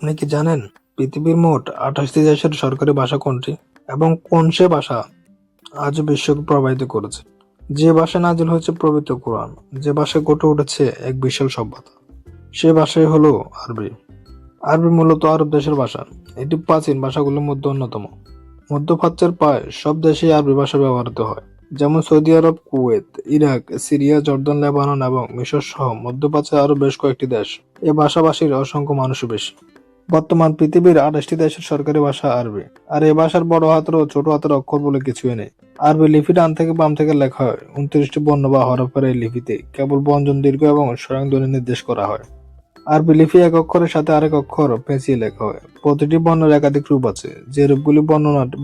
আপনি কি জানেন পৃথিবীর মোট 28টি দেশের সরকারি ভাষা কোনটি এবং কোন সে ভাষা আজও বিশ্বকে প্রভাবিত করেছে? যে ভাষা নাজিল হয়েছে পবিত্র কোরআন, যে ভাষায় গড়ে উঠেছে এক বিশাল সভ্যতা, সে ভাষাই হলো আরবি। আরবি মূলত আরব দেশের ভাষা। এটি প্রাচীন ভাষাগুলোর মধ্যে অন্যতম। মধ্যপ্রাচ্যের প্রায় সব দেশেই আরবি ভাষা ব্যবহৃত হয়, যেমন সৌদি আরব, Kuwait, Iraq, Syria, Jordan, Lebanon এবং মিশর সহ মধ্যপ্রাচ্যের আরো বেশ কয়েকটি দেশ। এ ভাষাভাষীর অসংখ্য মানুষও বেশি। বর্তমান পৃথিবীর 28টি দেশের সরকারি ভাষা আরবি, আর এ ভাষার বড় হাতের ও ছোট হাতের অক্ষর বলে কিছুই নেই। আরবি লিপি ডান থেকে বাম থেকে লেখা হয়। 29টি বর্ণ বা হরফের এই লিপিতে কেবল ব্যঞ্জন, দীর্ঘ এবং স্বয়ংধ্বনি নির্দেশ করা হয়। আরবি লিপি এক অক্ষরের সাথে আরেক অক্ষর পেঁচিয়ে লেখা হয়। প্রতিটি বর্ণের একাধিক রূপ আছে, যে রূপগুলি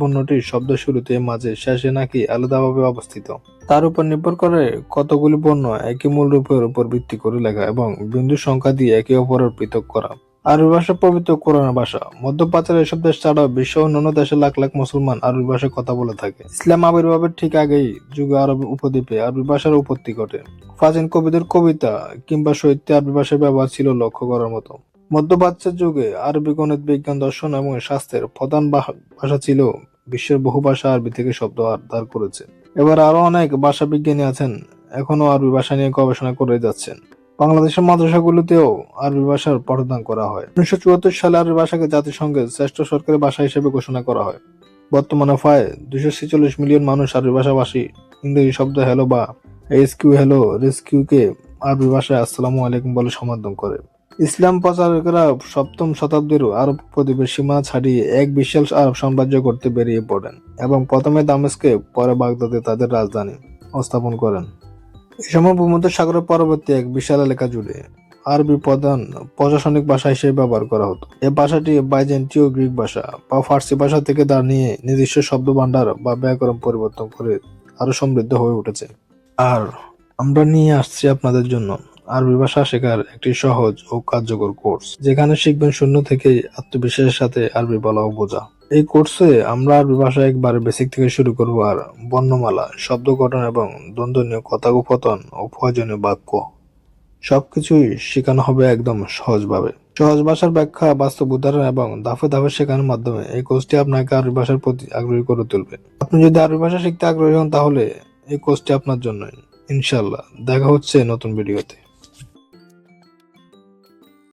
বর্ণটির শব্দ শুরুতে, মাঝে, শেষে নাকি আলাদাভাবে অবস্থিত। তার উপর নির্ভর করে কতগুলি বর্ণ একই মূল রূপের উপর ভিত্তি করে লেখা এবং বিন্দু সংখ্যা দিয়ে একে অপরের পৃথক করা। আরবি ভাষা পবিত্র কোরআনের ভাষা। মধ্যপ্রাচ্যের এসব দেশ ছাড়াও বিশ্ব অন্যান্য দেশে লাখ লাখ মুসলমান আরবি ভাষায় কথা বলে থাকে। ইসলাম আবির্ভাবের ঠিক আগেই যুগে আরব উপদ্বীপে আরবি ভাষার উৎপত্তি ঘটে। প্রাচীন কবিদের কবিতা কিংবা সাহিত্যে আরবি ভাষার ব্যবহার ছিল লক্ষ্য করার মতো। মধ্যপ্রাচ্যের যুগে আরবি গণিত, বিজ্ঞান, দর্শন এবং শাস্ত্রের প্রধান ভাষা ছিল। বিশ্বের বহু ভাষা আরবি থেকে শব্দ ধার করেছে। এবার আরো অনেক ভাষা বিজ্ঞানী আছেন, এখনো আরবি ভাষা নিয়ে গবেষণা করে যাচ্ছেন। বাংলাদেশের মাদ্রাসাগুলোতেও আরবি ভাষার পাঠদান করা হয়। 1974 সালে আরবি ভাষাকে জাতিসংঘের শ্রেষ্ঠ সরকারি ভাষা হিসেবে ঘোষণা করা হয়। বর্তমানে প্রায় 246 মিলিয়ন মানুষ আরবি ভাষাভাষী। ইংরেজি শব্দ হ্যালো বা হ্যালো রেস্কিউকে আরবি ভাষায় আসসালামু আলাইকুম বলে সম্বোধন করে। ইসলাম প্রচারকেরা 7ম শতাব্দীর আরব উপদ্বীপের সীমা ছাড়িয়ে এক বিশাল আরব সাম্রাজ্য করতে বেরিয়ে পড়েন এবং প্রথমে দামেস্কে, পরে বাগদাদে তাদের রাজধানী স্থাপন করেন। এই সময় ভূমধ্যসাগরের পরবর্তী এক বিশাল এলাকা জুড়ে আরবি প্রধান প্রশাসনিক ভাষা হিসেবে ব্যবহার করা হতো। এই ভাষাটি বাইজেন্টীয় গ্রিক ভাষা বা ফার্সি ভাষা থেকে তা নিয়ে নিজস্ব শব্দ ভান্ডার বা ব্যাকরণ পরিবর্তন করে আরো সমৃদ্ধ হয়ে উঠেছে। আর আমরা নিয়ে আসছি আপনাদের জন্য আরবি ভাষা শেখার একটি সহজ ও কার্যকর কোর্স, যেখানে শিখবেন শূন্য থেকেই আত্মবিশ্বাসের সাথে আরবি বলা ও বোঝা। এই কোর্সে আমরা আরবি ভাষা একবারে বেসিক থেকে শুরু করব, আর বর্ণমালা, শব্দ গঠন এবং দ্বন্দ্বনীয় কথাগুপতন ও প্রয়োজনীয় বাক্য সবকিছুই শেখানো হবে একদম সহজভাবে। সহজ ভাষার ব্যাখ্যা, বাস্তব উদাহরণ এবং ধাপে ধাপে শেখানোর মাধ্যমে এই কোর্সটি আপনাকে আরবি ভাষার প্রতি আগ্রহী করে তুলবে। আপনি যদি আরবি ভাষা শিখতে আগ্রহী হন, তাহলে এই কোর্সটি আপনার জন্যই। ইনশাআল্লাহ দেখা হচ্ছে নতুন ভিডিওতে।